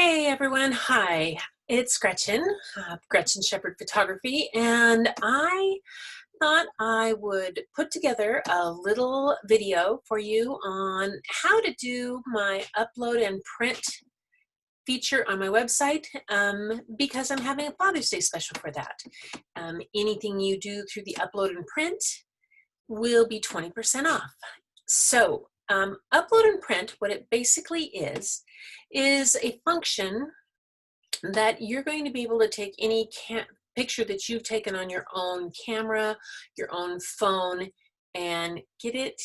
Hey everyone, hi, it's Gretchen, Gretchen Shepherd Photography, and I thought I would put together a little video for you on how to do my upload and print feature on my website because I'm having a Father's Day special for that. Anything you do through the upload and print will be 20% off. So upload and print, what it basically is a function that you're going to be able to take any picture that you've taken on your own camera, your own phone, and get it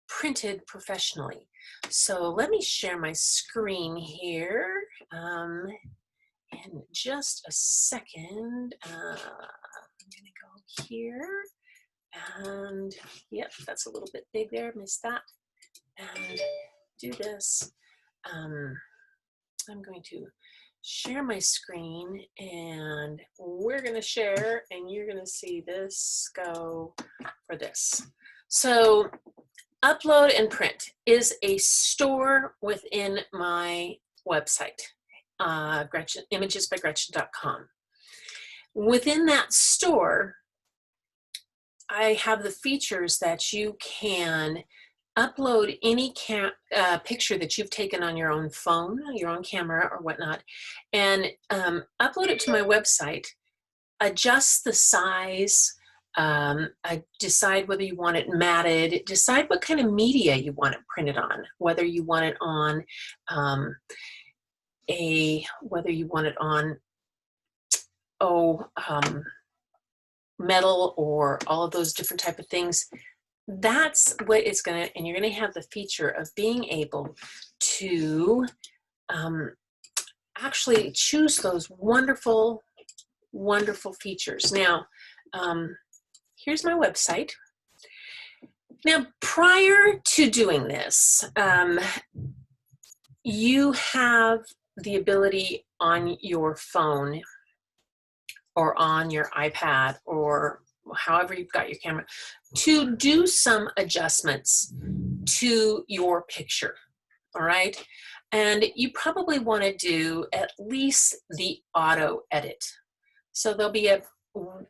printed professionally. So let me share my screen here in just a second. I'm gonna go here, and yep, that's a little bit big there, missed that, and do this. I'm going to share my screen and we're going to share, and you're going to see this go for this. So upload and print is a store within my website, imagesbygretchen.com. Within that store, I have the features that you can upload any picture that you've taken on your own phone, your own camera or whatnot, and upload it to my website, adjust the size, decide whether you want it matted, decide what kind of media you want it printed on, whether you want it on metal or all of those different type of things. That's what it's gonna, and you're gonna have the feature of being able to actually choose those wonderful, wonderful features. Now, here's my website. Now, prior to doing this, you have the ability on your phone or on your iPad or however you've got your camera to do some adjustments to your picture, all right? And you probably want to do at least the auto edit. So there'll be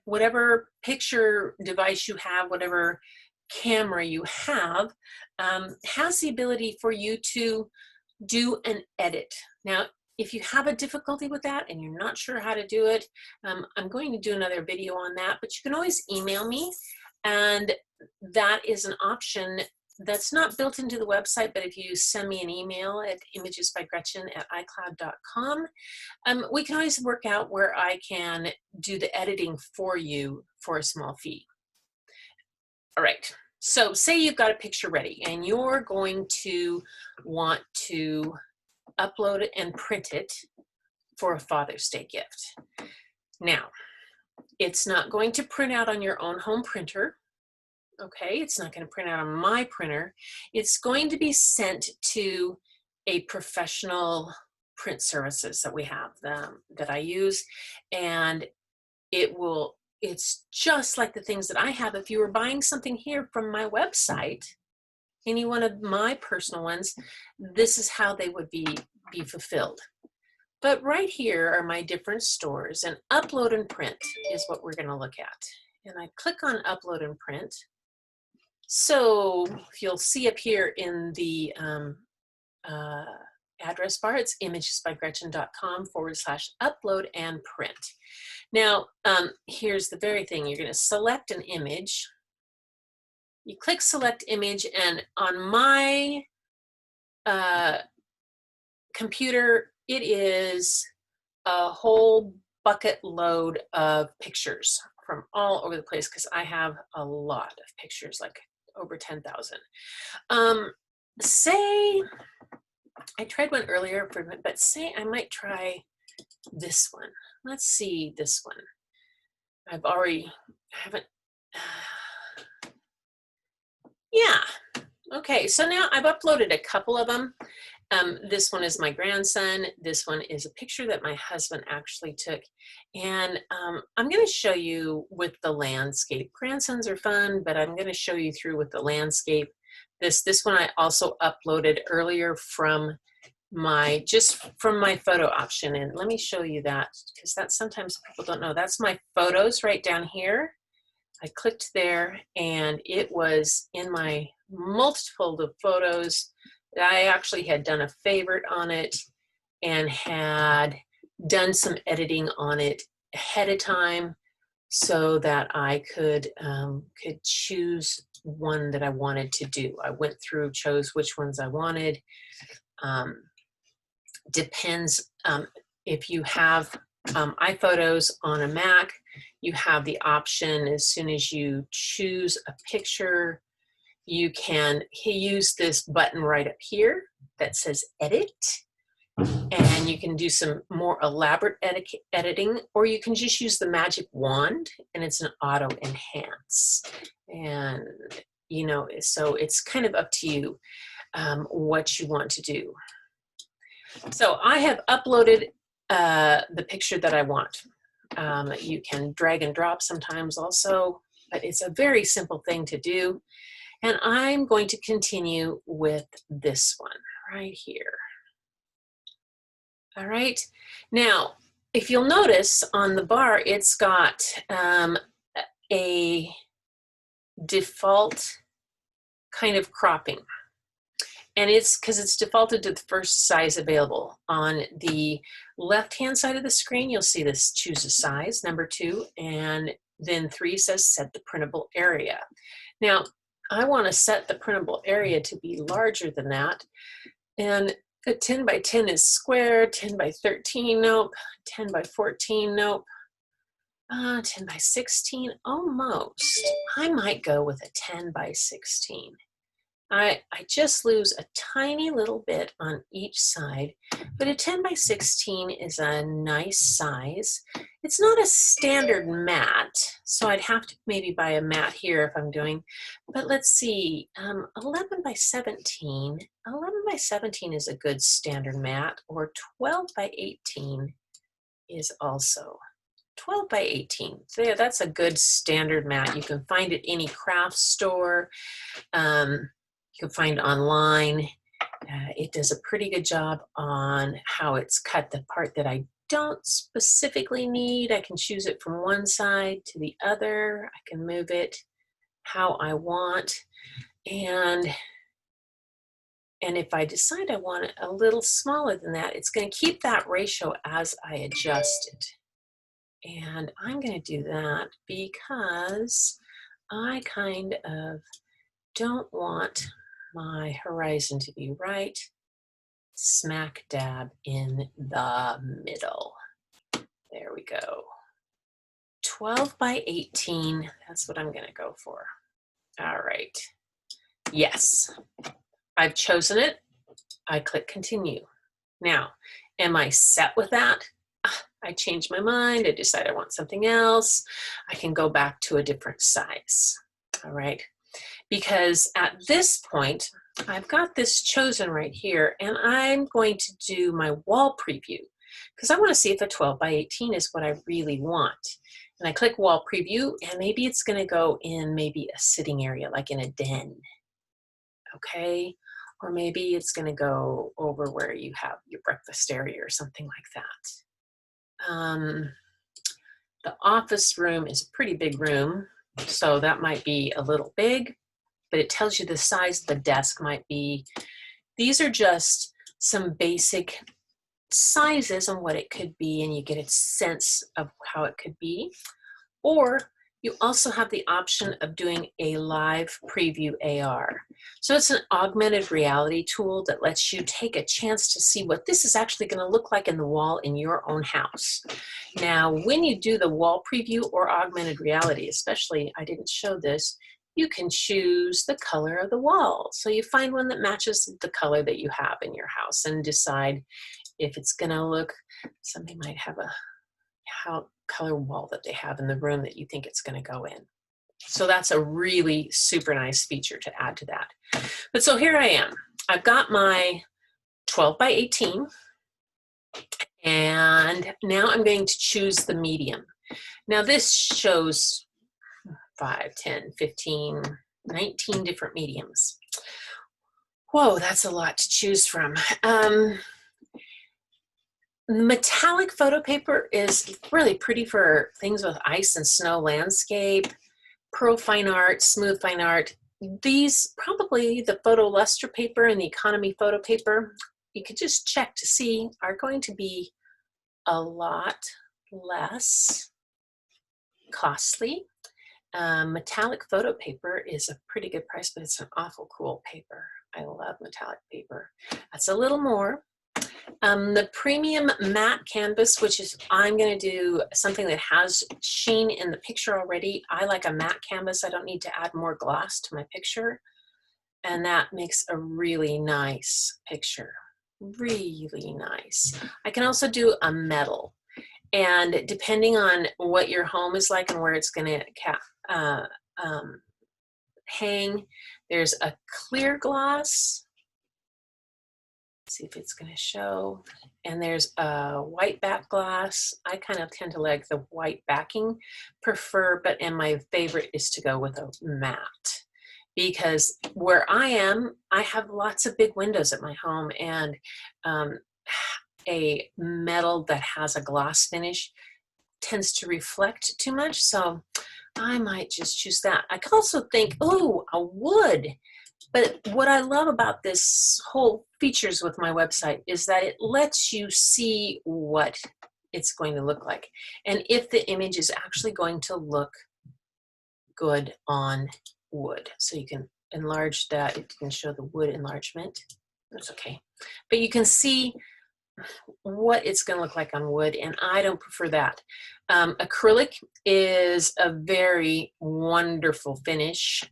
whatever picture device you have, whatever camera you have, has the ability for you to do an edit. Now, if you have a difficulty with that and you're not sure how to do it, I'm going to do another video on that, but you can always email me, and that is an option that's not built into the website, but if you send me an email at imagesbygretchen@icloud.com, we can always work out where I can do the editing for you for a small fee. All right, so say you've got a picture ready and you're going to want to upload it and print it for a Father's Day gift. Now, it's not going to print out on your own home printer, okay? It's not going to print out on my printer. It's going to be sent to a professional print services that we have, that I use, and it's just like the things that I have. If you were buying something here from my website, any one of my personal ones, this is how they would be fulfilled. But right here are my different stores, and upload and print is what we're going to look at. And I click on upload and print. So you'll see up here in the address bar, it's imagesbygretchen.com/upload and print. Now, here's the very thing. You're going to select an image. You click select image, and on my computer, it is a whole bucket load of pictures from all over the place because I have a lot of pictures, like over 10,000. Say, I tried one earlier, but say I might try this one. Let's see this one. I haven't, yeah. Okay, so now I've uploaded a couple of them. This one is my grandson. This one is a picture that my husband actually took. And I'm going to show you with the landscape. Grandsons are fun, but I'm going to show you through with the landscape. This one I also uploaded earlier from just from my photo option. And let me show you that, because that's sometimes people don't know. That's my photos right down here. I clicked there and it was in my multiple of photos. I actually had done a favorite on it and had done some editing on it ahead of time so that I could choose one that I wanted to do. I went through, chose which ones I wanted. Depends if you have iPhotos on a Mac, you have the option as soon as you choose a picture, you can use this button right up here that says edit, and you can do some more elaborate editing, or you can just use the magic wand and it's an auto enhance. And you know, so it's kind of up to you what you want to do. So I have uploaded the picture that I want. You can drag and drop sometimes also, but it's a very simple thing to do. And I'm going to continue with this one right here. All right. Now, if you'll notice on the bar, it's got a default kind of cropping. And it's because it's defaulted to the first size available. On the left-hand side of the screen, you'll see this choose a size, number 2, and then 3 says set the printable area. Now, I want to set the printable area to be larger than that. And a 10 by 10 is square, 10 by 13, nope, 10 by 14, nope, 10 by 16, almost. I might go with a 10 by 16. I just lose a tiny little bit on each side, but a 10 by 16 is a nice size. It's not a standard mat, so I'd have to maybe buy a mat here if I'm doing, but let's see, 11 by 17. 11 by 17 is a good standard mat, or 12 by 18 is also. 12 by 18, so yeah, that's a good standard mat. You can find it any craft store. You can find online. It does a pretty good job on how it's cut. The part that I don't specifically need, I can choose it from one side to the other. I can move it how I want. And if I decide I want it a little smaller than that, it's going to keep that ratio as I adjust it. And I'm going to do that because I kind of don't want my horizon to be right smack dab in the middle. There we go. 12 by 18, that's what I'm going to go for. All right. Yes, I've chosen it. I click continue. Now, am I set with that? I change my mind. I decide I want something else. I can go back to a different size. All right. Because at this point, I've got this chosen right here, and I'm going to do my wall preview because I want to see if a 12 by 18 is what I really want. And I click wall preview, and maybe it's going to go in maybe a sitting area, like in a den. Okay. Or maybe it's going to go over where you have your breakfast area or something like that. The office room is a pretty big room, so that might be a little big, but it tells you the size of the desk might be. These are just some basic sizes on what it could be, and you get a sense of how it could be. Or you also have the option of doing a live preview AR. So it's an augmented reality tool that lets you take a chance to see what this is actually going to look like in the wall in your own house. Now, when you do the wall preview or augmented reality, especially, I didn't show this, you can choose the color of the wall. So you find one that matches the color that you have in your house and decide if it's going to look, somebody might have a color wall that they have in the room that you think it's going to go in. So that's a really super nice feature to add to that. But so here I am. I've got my 12 by 18, and now I'm going to choose the medium. Now this shows 5, 10, 15, 19 different mediums. Whoa, that's a lot to choose from. Metallic photo paper is really pretty for things with ice and snow landscape, pearl fine art, smooth fine art. These, probably the photo luster paper and the economy photo paper, you could just check to see, are going to be a lot less costly. Metallic photo paper is a pretty good price, but it's an awful cool paper. I love metallic paper. That's a little more. The premium matte canvas, which is, I'm going to do something that has sheen in the picture already. I like a matte canvas. I don't need to add more gloss to my picture. And that makes a really nice picture. Really nice. I can also do a metal. And depending on what your home is like and where it's going to hang, there's a clear gloss. Let's see if it's going to show. And there's a white back gloss. I kind of tend to like the white backing, and my favorite is to go with a matte. Because where I am, I have lots of big windows at my home, and a metal that has a gloss finish tends to reflect too much, so I might just choose that. I could also think, oh, a wood. But what I love about this whole features with my website is that it lets you see what it's going to look like, and if the image is actually going to look good on wood. So you can enlarge that. It can show the wood enlargement. That's okay. But you can see what it's going to look like on wood, and I don't prefer that. Acrylic is a very wonderful finish.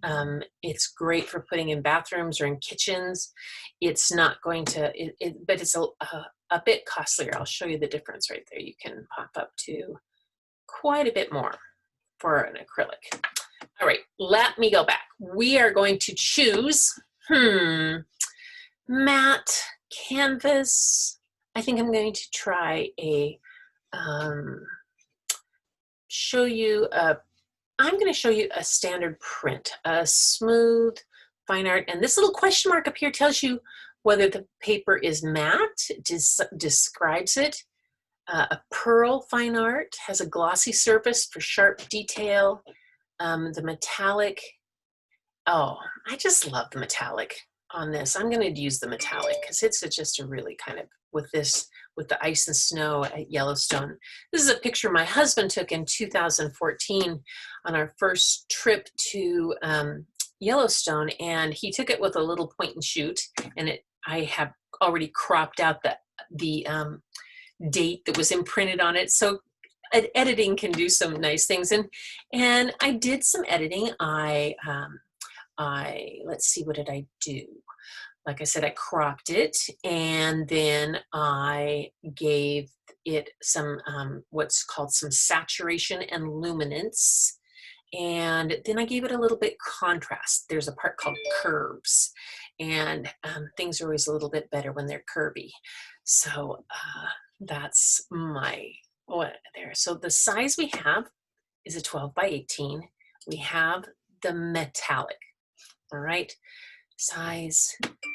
It's great for putting in bathrooms or in kitchens. It's not going to, but it's a bit costlier. I'll show you the difference right there. You can pop up to quite a bit more for an acrylic. All right, let me go back. We are going to choose, matte canvas. I think I'm going to try a, I'm going to show you a standard print, a smooth fine art. And this little question mark up here tells you whether the paper is matte, describes it. A pearl fine art has a glossy surface for sharp detail. The metallic, oh, I just love the metallic on this. I'm going to use the metallic because it's just a really kind of, with the ice and snow at Yellowstone. This is a picture my husband took in 2014 on our first trip to Yellowstone, and he took it with a little point and shoot, and I have already cropped out the date that was imprinted on it. So editing can do some nice things, and I did some editing. Let's see, what did I do? Like I said, I cropped it, and then I gave it some what's called some saturation and luminance, and then I gave it a little bit contrast. There's a part called curves, and things are always a little bit better when they're curvy. So that's my there. So the size we have is a 12 by 18. We have the metallic. All right, size.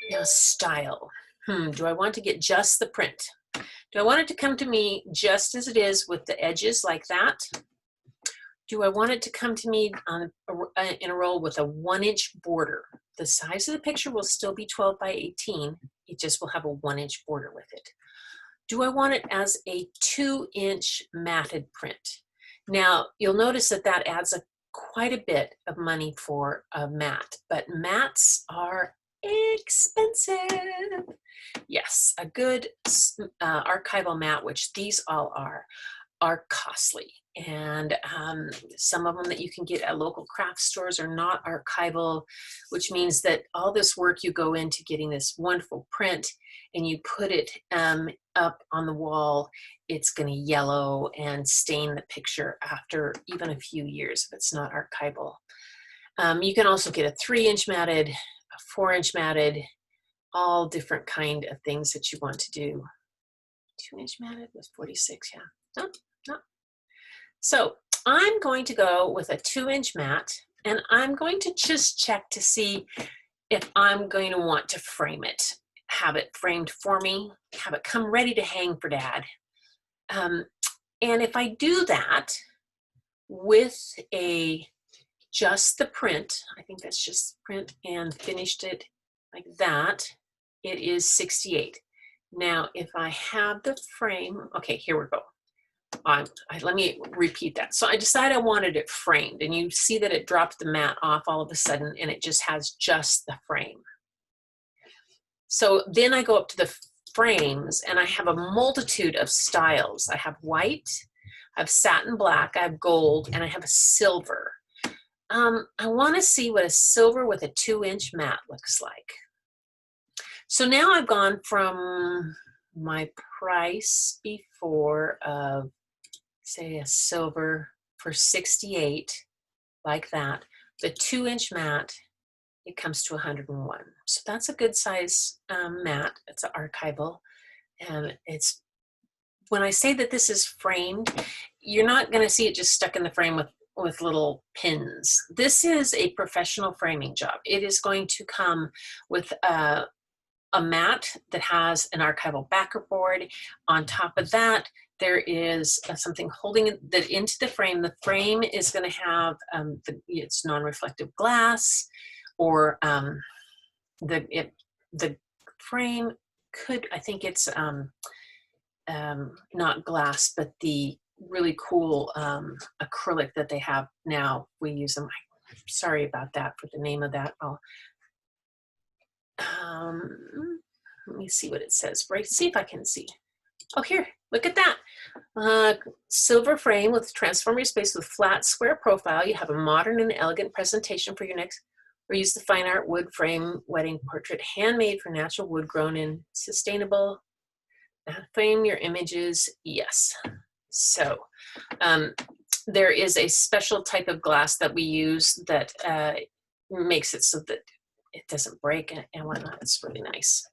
Now style. Do I want to get just the print? Do I want it to come to me just as it is with the edges like that? Do I want it to come to me in a roll with a 1-inch border? The size of the picture will still be 12 by 18. It just will have a 1-inch border with it. Do I want it as a 2-inch matted print? Now, you'll notice that adds quite a bit of money for a matte, but mattes are expensive. Yes, a good archival matte, which these all are costly. And some of them that you can get at local craft stores are not archival, which means that all this work you go into getting this wonderful print and you put it up on the wall, it's going to yellow and stain the picture after even a few years if it's not archival. You can also get a 3-inch matted, a 4-inch matted, all different kind of things that you want to do. 2-inch matted with 46, yeah. No. So I'm going to go with a 2-inch mat, and I'm going to just check to see if I'm going to want to frame it, have it framed for me, have it come ready to hang for Dad. And if I do that with just the print, I think that's just print, and finished it like that, it is 68. Now, if I have the frame, okay, here we go. Let me repeat that. So I decided I wanted it framed, and you see that it dropped the mat off all of a sudden, and it just has just the frame. So then I go up to the frames, and I have a multitude of styles. I have white, I have satin black, I have gold, and I have a silver. I want to see what a silver with a 2-inch mat looks like. So now I've gone from my price before of, say, a silver for 68, like that. The 2-inch mat, it comes to 101. So that's a good size mat. It's an archival. And it's, when I say that this is framed, you're not going to see it just stuck in the frame with little pins. This is a professional framing job. It is going to come with a mat that has an archival backer board. On top of that, there is something holding that into the frame. The frame is going to have it's non-reflective glass, or the frame could, I think it's not glass, but the really cool acrylic that they have now. We use them. Sorry about that for the name of that. Let me see what it says. Right, see if I can see. Oh, here, look at that. Silver frame with transform your space with flat square profile. You have a modern and elegant presentation for your next, or use the fine art wood frame wedding portrait, handmade from natural wood grown in sustainable. Frame your images, yes. So there is a special type of glass that we use that makes it so that it doesn't break and whatnot. It's really nice.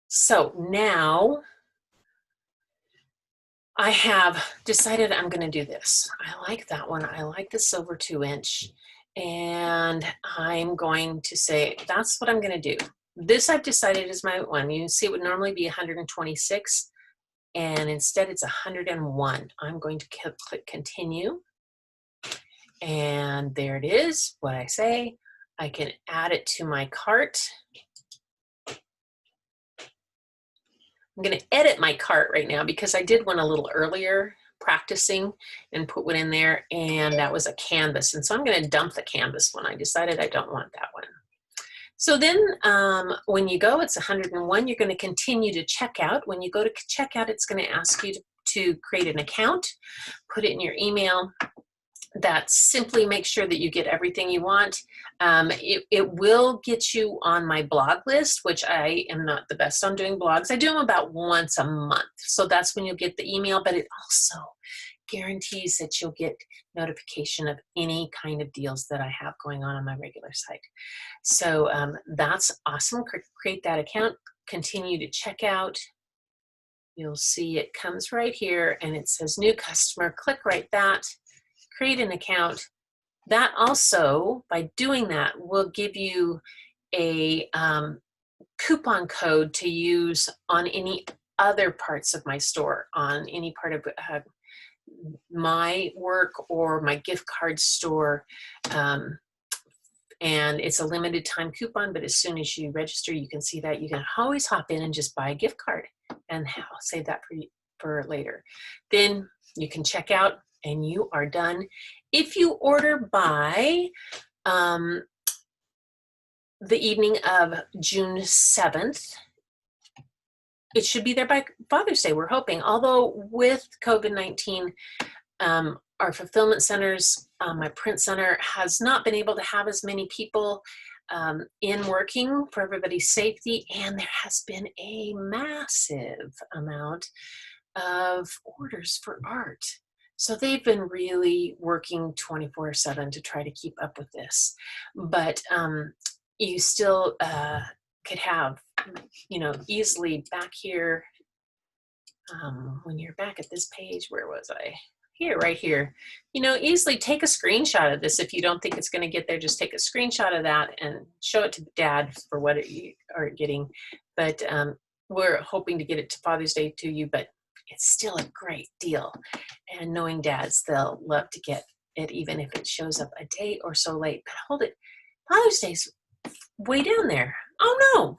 So now I have decided I'm going to do this. I like that one. I like the silver 2-inch, and I'm going to say that's what I'm going to do. This I've decided is my one. You see it would normally be 126, and instead it's 101. I'm going to click continue, and there it is. What I say, I can add it to my cart. I'm going to edit my cart right now because I did one a little earlier practicing and put one in there, and that was a canvas. And so I'm going to dump the canvas one. I decided I don't want that one. So then when you go, it's 101. You're going to continue to checkout. When you go to checkout, it's going to ask you to create an account, put it in your email. That simply makes sure that you get everything you want. It will get you on my blog list, which I am not the best on doing blogs. I do them about once a month. So that's when you'll get the email, but it also guarantees that you'll get notification of any kind of deals that I have going on my regular site. So that's awesome. Create that account, continue to check out. You'll see it comes right here and it says new customer. Click right that. Create an account. That also, by doing that, will give you a coupon code to use on any other parts of my store, on any part of my work or my gift card store. And it's a limited time coupon, but as soon as you register, you can see that. You can always hop in and just buy a gift card, and I'll save that for later. Then you can check out and you are done. If you order by the evening of June 7th, it should be there by Father's Day, we're hoping. Although with COVID-19, our fulfillment centers, my print center has not been able to have as many people in working for everybody's safety, and there has been a massive amount of orders for art. So they've been really working 24/7 to try to keep up with this. But you still could have, easily back here, when you're back at this page, where was I? Here, right here. Easily take a screenshot of this. If you don't think it's going to get there, just take a screenshot of that and show it to Dad for what you are getting. But we're hoping to get it to Father's Day to you, but it's still a great deal. And knowing dads, they'll love to get it even if it shows up a day or so late. But hold it, Father's Day's way down there. Oh no,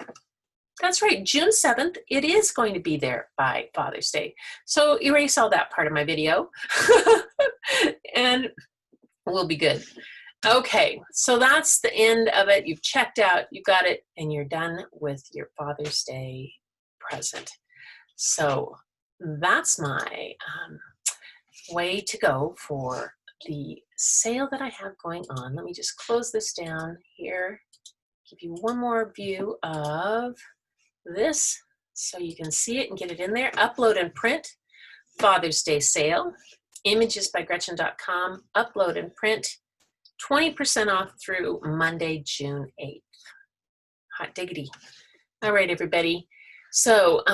that's right, June 7th, it is going to be there by Father's Day. So erase all that part of my video and we'll be good. Okay, so that's the end of it. You've checked out, you got it, and you're done with your Father's Day present. So that's my way to go for the sale that I have going on. Let me just close this down here, give you one more view of this so you can see it and get it in there. Upload and print, Father's Day sale, imagesbygretchen.com, upload and print, 20% off through Monday, June 8th. Hot diggity. All right, everybody. So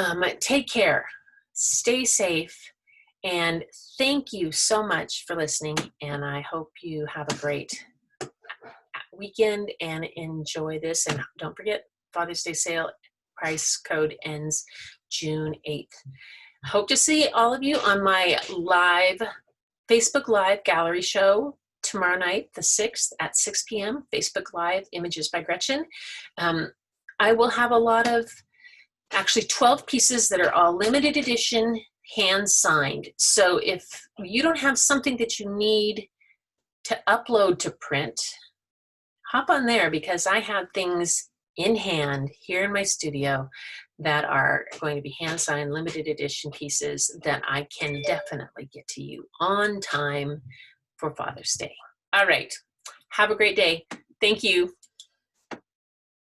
take care, stay safe, and thank you so much for listening. And I hope you have a great weekend and enjoy this. And don't forget, Father's Day sale price code ends June 8th. Hope to see all of you on my live Facebook Live gallery show tomorrow night, the 6th at 6 p.m. Facebook Live, Images by Gretchen. I will have a lot of, actually 12 pieces that are all limited edition, hand signed. So if you don't have something that you need to upload to print, hop on there because I have things in hand here in my studio that are going to be hand signed limited edition pieces that I can definitely get to you on time for Father's Day. All right. Have a great day. Thank you.